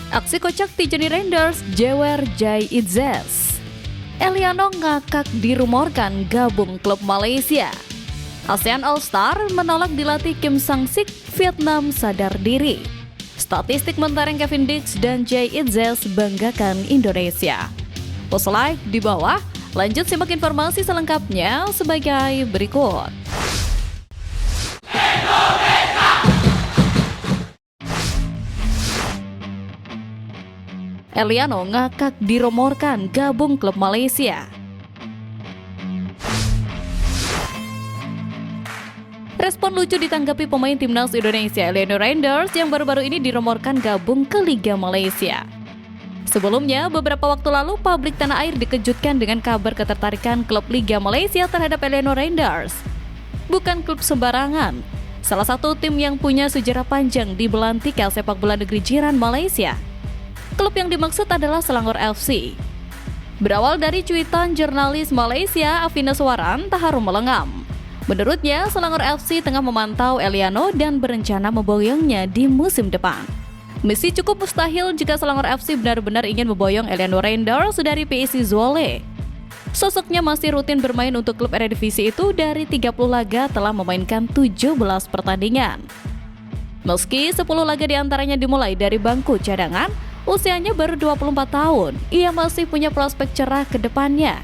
Aksi kocak Tijani Rangers jewer Jai Itzels. Eliano ngakak dirumorkan gabung klub Malaysia. ASEAN All-Star menolak dilatih Kim Sang-sik, Vietnam sadar diri. Statistik mentereng Kevin Dix dan Jai Itzels banggakan Indonesia. Post like di bawah, lanjut simak informasi selengkapnya sebagai berikut. Eliano ngakak dirumorkan gabung klub Malaysia. Respon lucu ditanggapi pemain timnas Indonesia Eliano Rangers yang baru-baru ini dirumorkan gabung ke Liga Malaysia. Sebelumnya, beberapa waktu lalu publik tanah air dikejutkan dengan kabar ketertarikan klub Liga Malaysia terhadap Eliano Rangers. Bukan klub sembarangan, salah satu tim yang punya sejarah panjang di belantika sepak bola negeri jiran Malaysia. Klub yang dimaksud adalah Selangor FC. Berawal dari cuitan jurnalis Malaysia Afina Swaran, tak harum melengam. Menurutnya, Selangor FC tengah memantau Eliano dan berencana memboyongnya di musim depan. Misi cukup mustahil jika Selangor FC benar-benar ingin memboyong Eliano Rangers dari PSC Zwolle. Sosoknya masih rutin bermain untuk klub Eredivisie itu dari 30 laga telah memainkan 17 pertandingan. Meski 10 laga diantaranya dimulai dari bangku cadangan, usianya baru 24 tahun, ia masih punya prospek cerah ke depannya.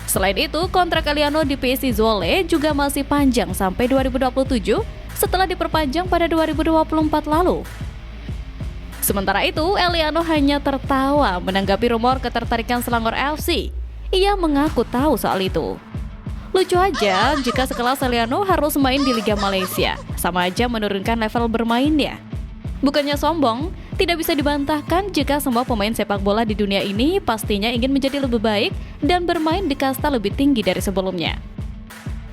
Selain itu, kontrak Eliano di PSC Zwolle juga masih panjang sampai 2027 setelah diperpanjang pada 2024 lalu. Sementara itu, Eliano hanya tertawa menanggapi rumor ketertarikan Selangor FC. Ia mengaku tahu soal itu. Lucu aja jika sekelas Eliano harus main di Liga Malaysia, sama aja menurunkan level bermainnya. Bukannya sombong, tidak bisa dibantahkan jika semua pemain sepak bola di dunia ini pastinya ingin menjadi lebih baik dan bermain di kasta lebih tinggi dari sebelumnya.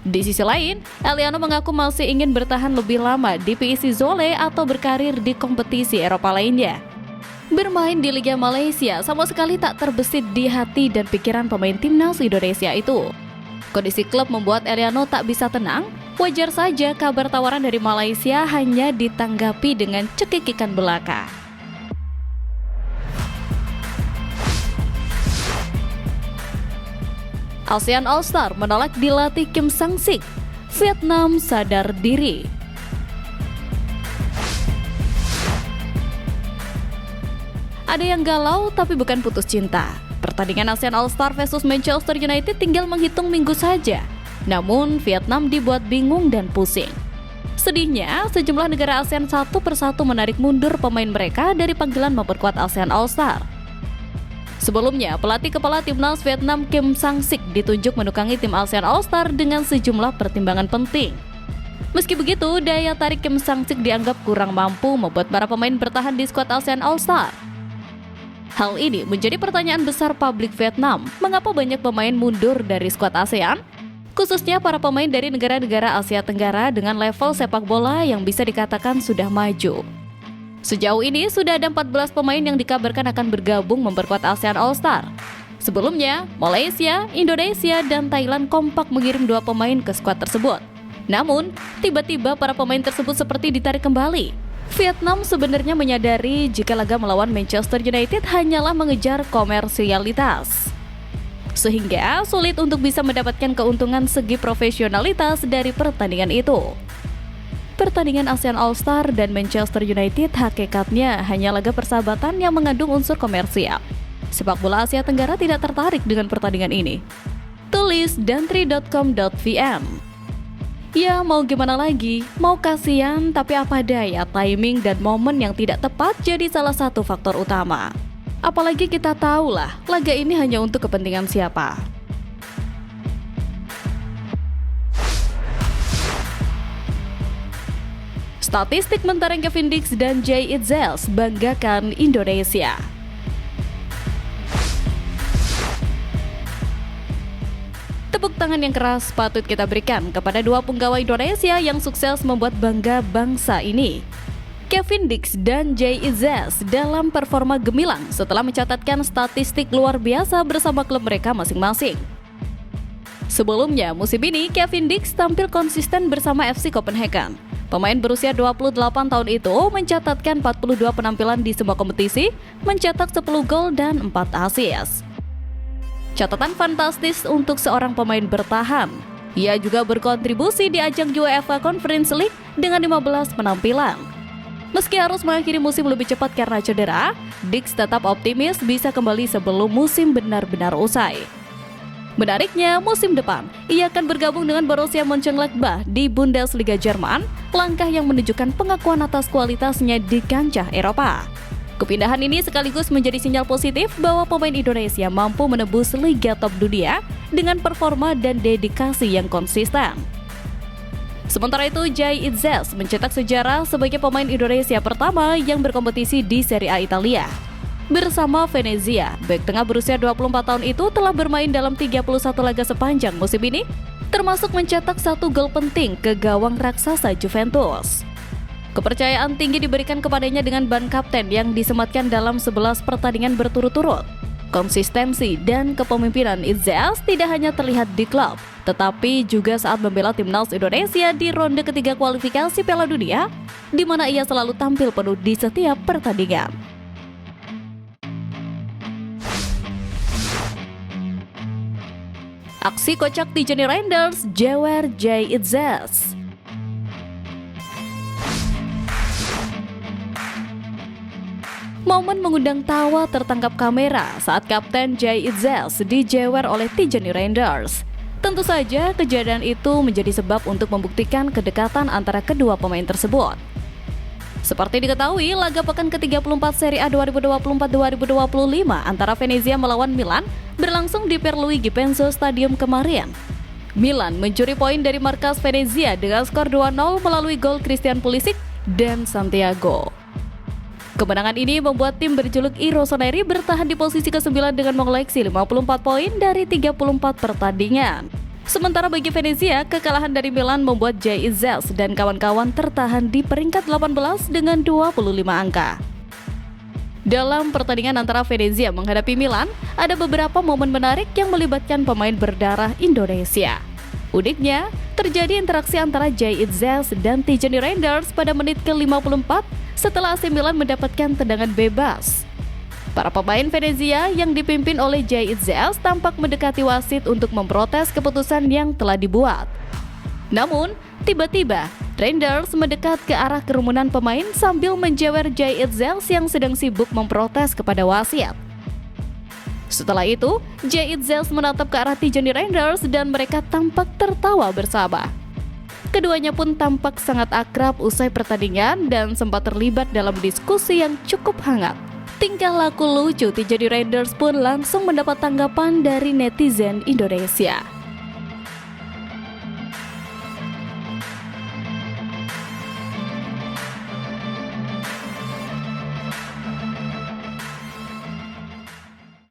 Di sisi lain, Eliano mengaku masih ingin bertahan lebih lama di PSC Zwolle atau berkarir di kompetisi Eropa lainnya. Bermain di Liga Malaysia sama sekali tak terbesit di hati dan pikiran pemain timnas Indonesia itu. Kondisi klub membuat Eliano tak bisa tenang. Wajar saja kabar tawaran dari Malaysia hanya ditanggapi dengan cekikikan belaka. ASEAN All-Star menolak dilatih Kim Sang-sik, Vietnam sadar diri. Ada yang galau tapi bukan putus cinta. Pertandingan ASEAN All-Star versus Manchester United tinggal menghitung minggu saja. Namun, Vietnam dibuat bingung dan pusing. Sedihnya, sejumlah negara ASEAN satu persatu menarik mundur pemain mereka dari panggilan memperkuat ASEAN All-Star. Sebelumnya, pelatih kepala timnas Vietnam Kim Sang-sik ditunjuk menukangi tim ASEAN All-Star dengan sejumlah pertimbangan penting. Meski begitu, daya tarik Kim Sang-sik dianggap kurang mampu membuat para pemain bertahan di skuad ASEAN All-Star. Hal ini menjadi pertanyaan besar publik Vietnam, mengapa banyak pemain mundur dari skuad ASEAN? Khususnya para pemain dari negara-negara Asia Tenggara dengan level sepak bola yang bisa dikatakan sudah maju. Sejauh ini sudah ada 14 pemain yang dikabarkan akan bergabung memperkuat ASEAN All-Star. Sebelumnya, Malaysia, Indonesia, dan Thailand kompak mengirim 2 pemain ke skuad tersebut. Namun, tiba-tiba para pemain tersebut seperti ditarik kembali. Vietnam sebenarnya menyadari jika laga melawan Manchester United hanyalah mengejar komersialitas, sehingga sulit untuk bisa mendapatkan keuntungan segi profesionalitas dari pertandingan itu. Pertandingan ASEAN All-Star dan Manchester United hakikatnya hanya laga persahabatan yang mengandung unsur komersial. Sepak bola Asia Tenggara tidak tertarik dengan pertandingan ini. Tulis dantri.com.vm. Ya mau gimana lagi, mau kasihan tapi apa daya, timing dan momen yang tidak tepat jadi salah satu faktor utama. Apalagi kita tahulah, laga ini hanya untuk kepentingan siapa. Statistik mentereng Kevin Dix dan Jai Itzels banggakan Indonesia. Tepuk tangan yang keras patut kita berikan kepada 2 penggawa Indonesia yang sukses membuat bangga bangsa ini. Kevin Dix dan Jai Itzels dalam performa gemilang setelah mencatatkan statistik luar biasa bersama klub mereka masing-masing. Sebelumnya, musim ini Kevin Dix tampil konsisten bersama FC Copenhagen. Pemain berusia 28 tahun itu mencatatkan 42 penampilan di semua kompetisi, mencetak 10 gol dan 4 assist. Catatan fantastis untuk seorang pemain bertahan. Ia juga berkontribusi di ajang UEFA Conference League dengan 15 penampilan. Meski harus mengakhiri musim lebih cepat karena cedera, Dix tetap optimis bisa kembali sebelum musim benar-benar usai. Menariknya, musim depan, ia akan bergabung dengan Borussia Mönchengladbach di Bundesliga Jerman, langkah yang menunjukkan pengakuan atas kualitasnya di kancah Eropa. Kepindahan ini sekaligus menjadi sinyal positif bahwa pemain Indonesia mampu menembus liga top dunia dengan performa dan dedikasi yang konsisten. Sementara itu, Jay Itzes mencetak sejarah sebagai pemain Indonesia pertama yang berkompetisi di Serie A Italia. Bersama Venezia, bek tengah berusia 24 tahun itu telah bermain dalam 31 laga sepanjang musim ini, termasuk mencetak 1 gol penting ke gawang raksasa Juventus. Kepercayaan tinggi diberikan kepadanya dengan ban kapten yang disematkan dalam 11 pertandingan berturut-turut. Konsistensi dan kepemimpinan Itzes tidak hanya terlihat di klub, tetapi juga saat membela timnas Indonesia di ronde ketiga kualifikasi Piala Dunia, di mana ia selalu tampil penuh di setiap pertandingan. Aksi kocak Tijani Reinders jewer Jay Itzes. Momen mengundang tawa tertangkap kamera saat Kapten Jay Itzes dijewer oleh Tijani Reinders. Tentu saja kejadian itu menjadi sebab untuk membuktikan kedekatan antara kedua pemain tersebut. Seperti diketahui, laga pekan ke-34 Serie A 2024-2025 antara Venezia melawan Milan berlangsung di Pierluigi Penzo Stadium kemarin. Milan mencuri poin dari markas Venezia dengan skor 2-0 melalui gol Christian Pulisic dan Santiago. Kemenangan ini membuat tim berjuluk I Rossoneri bertahan di posisi ke-9 dengan mengoleksi 54 poin dari 34 pertandingan. Sementara bagi Venezia, kekalahan dari Milan membuat Jay Itzes dan kawan-kawan tertahan di peringkat 18 dengan 25 angka. Dalam pertandingan antara Venezia menghadapi Milan, ada beberapa momen menarik yang melibatkan pemain berdarah Indonesia. Uniknya, terjadi interaksi antara Jay Itzes dan Tijani Reinders pada menit ke-54 setelah AC Milan mendapatkan tendangan bebas. Para pemain Venezia yang dipimpin oleh Jay Itzes tampak mendekati wasit untuk memprotes keputusan yang telah dibuat. Namun, tiba-tiba Reinders mendekat ke arah kerumunan pemain sambil menjewer Jay Itzes yang sedang sibuk memprotes kepada wasit. Setelah itu, Jay Itzes menatap ke arah Tijani Reinders dan mereka tampak tertawa bersama. Keduanya pun tampak sangat akrab usai pertandingan dan sempat terlibat dalam diskusi yang cukup hangat. Tingkah laku lucu Tijani Reinders pun langsung mendapat tanggapan dari netizen Indonesia.